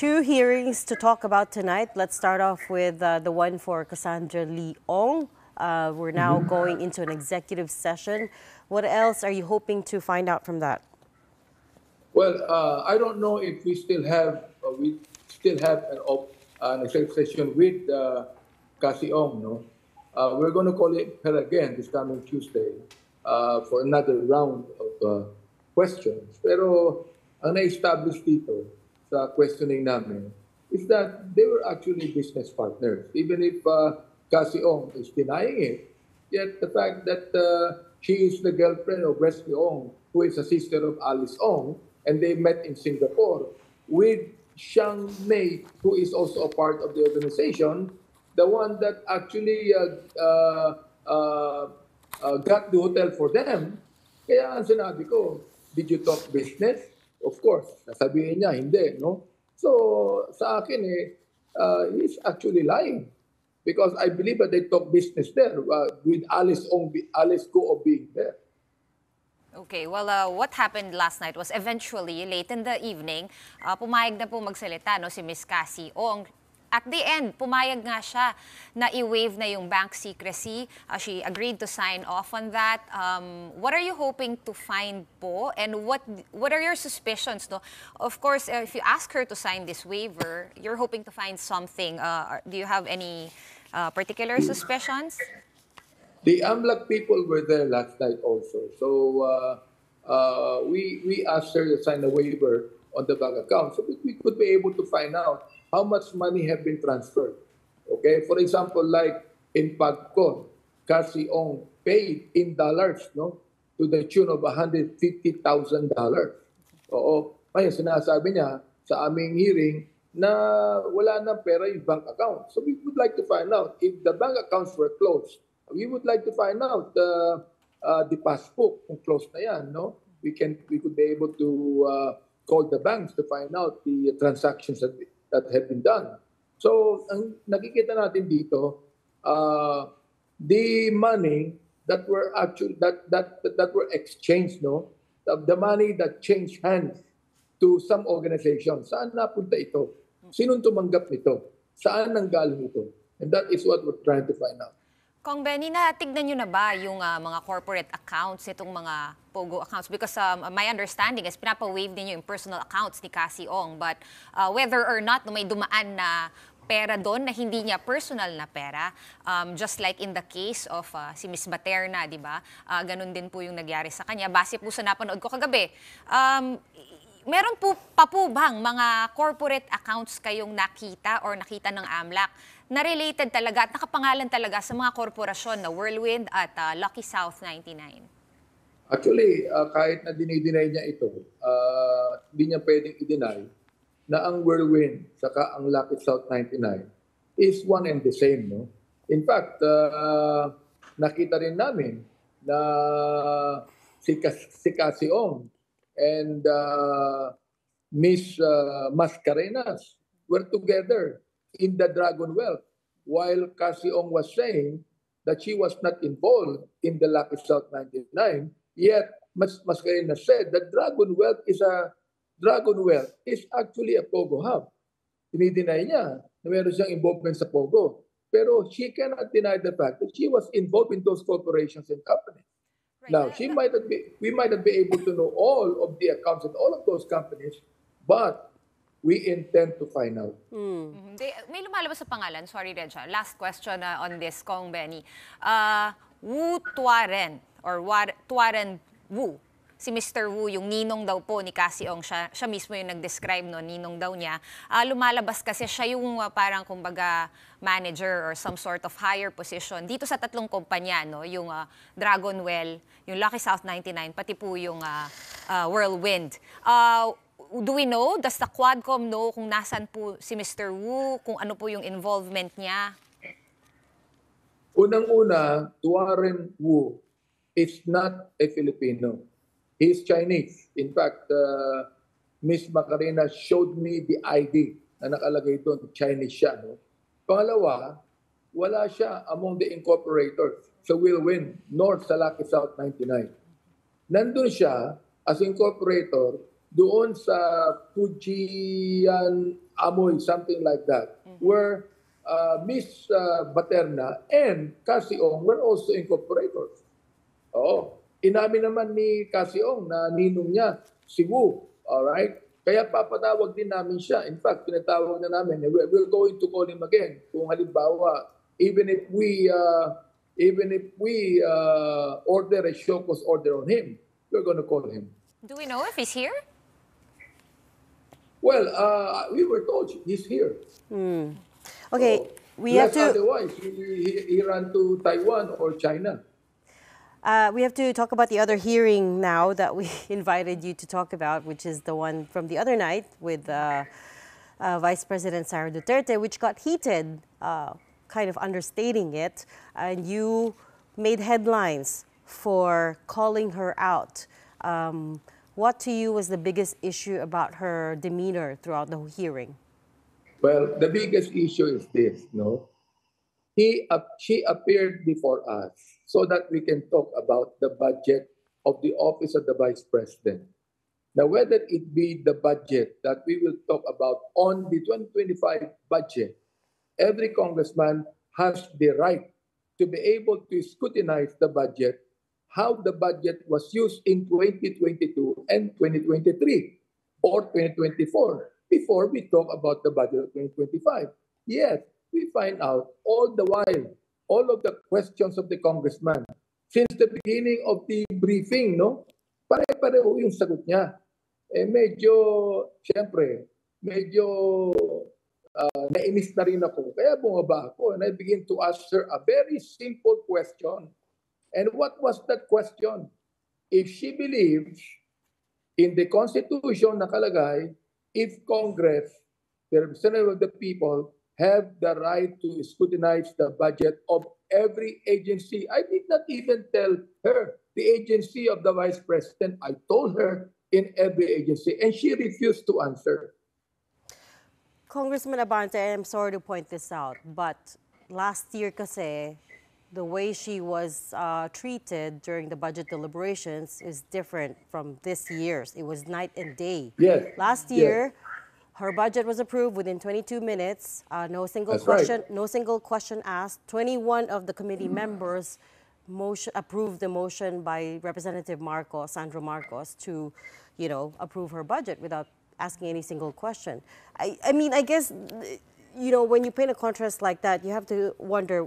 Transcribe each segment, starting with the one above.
two hearings to talk about tonight. Let's start off with the one for Cassandra Ong. We're now going into an executive session. What else are you hoping to find out from that? Well, I don't know if we still have an executive session with Cassie Ong. No, we're going to call her again this coming Tuesday for another round of questions. Pero ang na-establish dito sa questioning namin is that they were actually business partners. Even if Cassie Ong is denying it, yet the fact that she is the girlfriend of Wesley Ong, who is a sister of Alice Ong, and they met in Singapore with Xiang Mei, who is also a part of the organization, the one that actually got the hotel for them. Kaya ang sinabi ko, did you talk business? Of course, sasabihin niya, hindi, no? So, sa akin, he's actually lying. Because I believe that they talk business there with Alice Guo being there. Okay, well, what happened last night was eventually, late in the evening, pumayag na po magsalita no, si Miss Cassie Ong. At the end, pumayag nga siya na i-waive na yung bank secrecy. She agreed to sign off on that. What are you hoping to find po? And what are your suspicions? No? Of course, if you ask her to sign this waiver, you're hoping to find something. Do you have any particular suspicions? The AMLAC people were there last night also. So we asked her to sign a waiver on the bank account so we could be able to find out how much money have been transferred. Okay, for example, like in Pagcon, Cassie Ong paid in dollars, no, to the tune of $150,000. Oo, ngayon sinasabi niya sa aming hearing na wala na pera yung bank account. So we would like to find out if the bank accounts were closed. We would like to find out the passbook kung closed na yan, no? We could be able to call the banks to find out the transactions that have been done. So, ang nakikita natin dito, the money that were actually that were exchanged, no, the money that changed hands to some organization. Saan napunta ito? Sinong tumanggap nito? Saan nanggaling ito? And that is what we're trying to find out. Kong Benny, natignan nyo na ba yung mga corporate accounts, itong mga POGO accounts? Because my understanding is pinapa-waive din yung personal accounts ni Cassie Ong. But whether or not may dumaan na pera doon na hindi niya personal na pera, just like in the case of si Miss Materna, di ba? Ganun din po yung nagyari sa kanya. Base po sa napanood ko kagabi, meron po pa po bang mga corporate accounts kayong nakita or nakita ng AMLAC na related talaga at nakapangalan talaga sa mga korporasyon na Whirlwind at Lucky South 99? Actually, kahit na dinideny niya ito, hindi niya pwedeng i-deny na ang Whirlwind saka ang Lucky South 99 is one and the same. No? In fact, nakita rin namin na si Cassie Ong and Miss Mascarenas were together in the Dragon Wealth, while Cassie Ong was saying that she was not involved in the Lucky South 99, yet Mascarenas said that Dragon Wealth is actually a Pogo hub. Dinideny niya na meron siyang involvement sa Pogo. Pero she cannot deny the fact that she was involved in those corporations and companies. Right. Now, we might not be able to know all of the accounts in all of those companies, but we intend to find out. May lumalabas sa pangalan. Sorry, Regia. Last question on this, Kong Benny. Wu Tuaren, or Tuaren Wu. Si Mr. Wu, yung ninong daw po ni Cassie Ong, siya mismo yung nag-describe, no, ninong daw niya. Lumalabas kasi siya yung parang kumbaga manager or some sort of higher position dito sa tatlong kumpanya, no, yung Dragonwell, yung Lucky South 99, pati po yung Whirlwind. Do we know, does the Quadcom know kung nasan po si Mr. Wu, kung ano po yung involvement niya? Unang-una, Tuaren Wu is not a Filipino. He is Chinese. In fact, Miss Macarena showed me the ID na nakalagay doon, Chinese siya. No? Pangalawa, wala siya among the incorporators sa Whirlwind nor sa Lucky South 99. Nandun siya as incorporator doon sa Fujian amoy, something like that, where Miss Baterna and Cassie Ong were also incorporators. Oo. Inamin naman ni Cassie Ong na ninong niya, si Wu. Alright? Kaya papatawag din namin siya. In fact, pinatawag na namin. We're going to call him again. Kung halimbawa, even if we order a show cause order on him, we're going to call him. Do we know if he's here? Well, we were told he's here. Okay, So, we have to. Otherwise, he ran to Taiwan or China. We have to talk about the other hearing now that we invited you to talk about, which is the one from the other night with Vice President Sara Duterte, which got heated, kind of understating it. And you made headlines for calling her out. What to you was the biggest issue about her demeanor throughout the hearing? Well, the biggest issue is this, no? She appeared before us so that we can talk about the budget of the office of the Vice President. Now, whether it be the budget that we will talk about on the 2025 budget, every congressman has the right to be able to scrutinize the budget, how the budget was used in 2022 and 2023 or 2024 before we talk about the budget of 2025. Yes, we find out all the while, all of the questions of the congressman since the beginning of the briefing, no? Pare-pareho yung sagot niya. Siyempre, nainis na rin ako. Kaya bumaba ako and I begin to ask her a very simple question. And what was that question? If she believes in the Constitution nakalagay, if Congress, the representative of the people, have the right to scrutinize the budget of every agency. I did not even tell her the agency of the Vice President. I told her in every agency, and she refused to answer. Congressman Abante, I'm sorry to point this out, but last year kasi, the way she was treated during the budget deliberations is different from this year's. It was night and day. Yes. Last year, her budget was approved within 22 minutes. No single question asked. 21 of the committee members approved the motion by Representative Sandro Marcos to, approve her budget without asking any single question. I mean, I guess, when you paint a contrast like that, you have to wonder,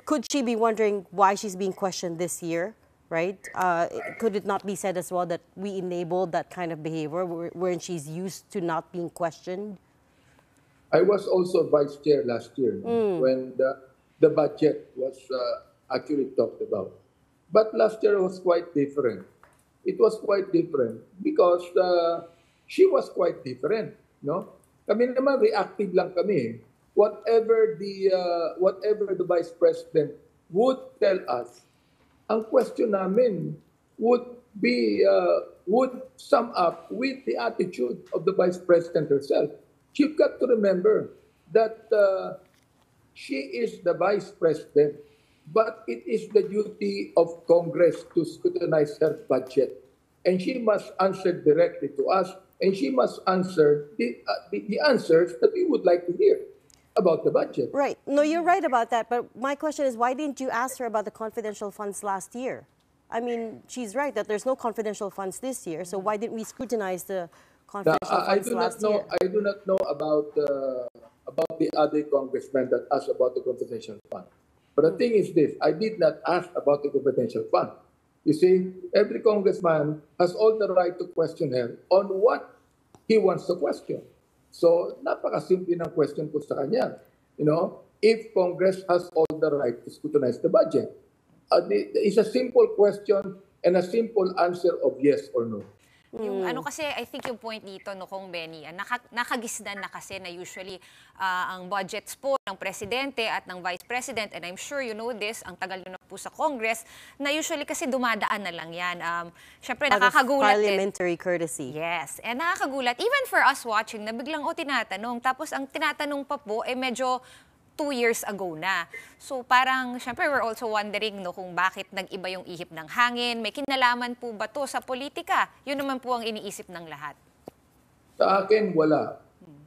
could she be wondering why she's being questioned this year, right? Could it not be said as well that we enabled that kind of behavior wherein she's used to not being questioned? I was also vice chair last year when the budget was actually talked about. But last year was quite different. It was quite different because she was quite different, no? Kami naman reactive lang kami. Whatever the Vice President would tell us, ang question namin would sum up with the attitude of the Vice President herself. You've got to remember that she is the Vice President, but it is the duty of Congress to scrutinize her budget. And she must answer directly to us, and she must answer the answers that we would like to hear about the budget. Right. No, you're right about that. But my question is, why didn't you ask her about the confidential funds last year? I mean, she's right that there's no confidential funds this year. So why didn't we scrutinize the confidential funds last year? I do not know about the other congressmen that asked about the confidential fund. But the thing is this, I did not ask about the confidential fund. You see, every congressman has all the right to question her on what he wants to question. So, napakasimple ng question ko sa kanya. If Congress has all the right to scrutinize the budget, it's a simple question and a simple answer of yes or no. Yung kasi, I think yung point dito, Kong Benny, nakagisnan na kasi na usually ang budgets po ng Presidente at ng Vice President, and I'm sure you know this, ang tagal nyo na po sa Congress, na usually kasi dumadaan na lang yan. Siyempre, nakakagulat parliamentary courtesy. Yes, and nakakagulat. Even for us watching, na biglang tinatanong. Tapos ang tinatanong pa po, medyo 2 years ago na. So parang, syempre, we're also wondering kung bakit nag-iba yung ihip ng hangin. May kinalaman po ba to sa politika? Yun naman po ang iniisip ng lahat. Sa akin, wala.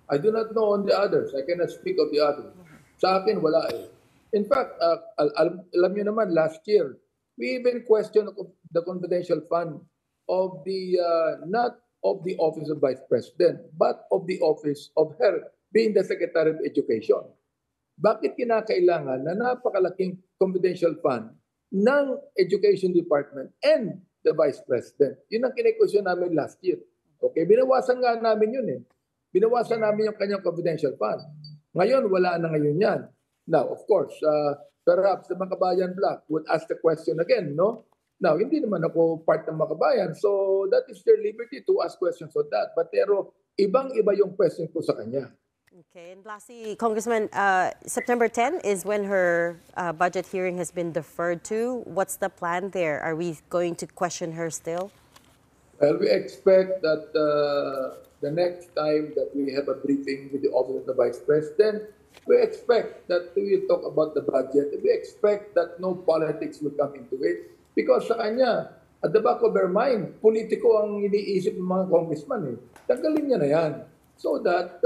I do not know on the others. I cannot speak of the others. Sa akin, wala eh. In fact, alam niyo naman, last year, we even questioned the confidential fund of the, not of the Office of Vice President, but of the office of her being the Secretary of Education. Bakit kinakailangan na napakalaking confidential fund ng Education Department and the Vice President? Yun ang kine-question namin last year. Okay, binawasan nga namin yun eh. Binawasan namin yung kanyang confidential fund. Ngayon, wala na ngayon yan. Now, of course, perhaps the Makabayan Bloc would ask the question again, no? Now, hindi naman ako part ng Makabayan, so that is their liberty to ask questions on that. But pero, ibang-iba yung question ko sa kanya. Okay, and lastly, Congressman, September 10 is when her budget hearing has been deferred to. What's the plan there? Are we going to question her still? Well, we expect that the next time that we have a briefing with the Office of the Vice President, we expect that we will talk about the budget. We expect that no politics will come into it. Because sa kanya, at the back of her mind, politiko ang iniisip ng mga congressman eh. Tanggalin niya na yan. So that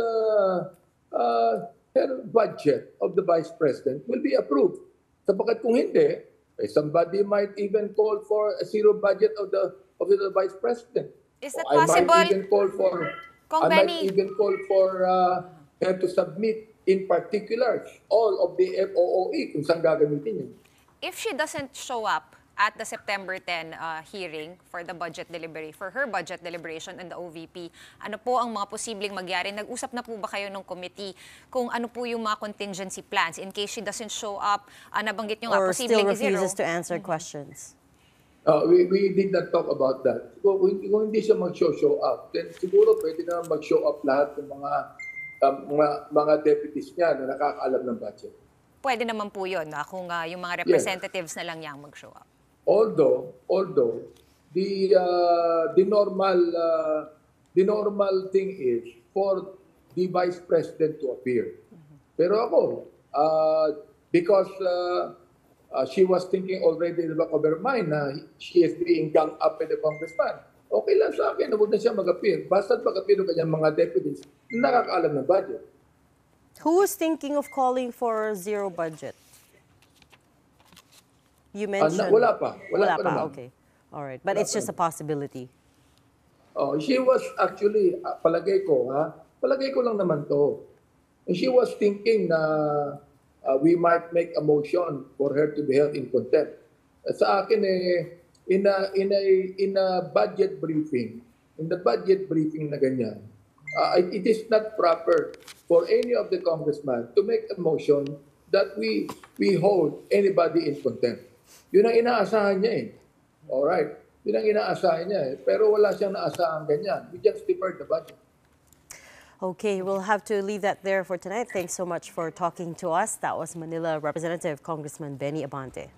her budget of the Vice President will be approved. Sapagkat kung hindi, somebody might even call for a zero budget of the Vice President. Is that possible? I might even call for her to submit in particular all of the FOOE kung saan gagamitin yun. If she doesn't show up at the September 10 hearing for the budget for her budget deliberation and the OVP, ano po ang mga posibleng magyari? Nag-usap na po ba kayo ng committee kung ano po yung mga contingency plans in case she doesn't show up? Nabanggit nyo nga, Or posibleng still refuses zero. to answer questions? We did not talk about that. Kung hindi siya mag-show up, then siguro pwede na mag-show up lahat ng mga deputies niya na nakakaalam ng budget. Pwede naman po yun, kung yung mga representatives na lang yang mag-show up. Although the normal thing is for the Vice President to appear. Pero ako, because she was thinking already in the back of her mind na she is being ganged up by the congressman, okay lang sa akin, huwag na siya mag-appear. Basta mag-appear ng kanyang mga deputies na nakakaalam ng budget. Who was thinking of calling for zero budget? You mentioned... Wala pa naman. Okay. All right. But it's just a possibility. She was actually, palagay ko lang naman to. She was thinking na we might make a motion for her to be held in contempt. Sa akin in a budget briefing, na ganyan, it is not proper for any of the congressmen to make a motion that we hold anybody in contempt. Yun ang inaasahan niya eh. Alright. Yun ang inaasahan niya eh. Pero wala siyang naasahan ganyan. We just deferred the budget. Okay, we'll have to leave that there for tonight. Thanks so much for talking to us. That was Manila Representative Congressman Benny Abante.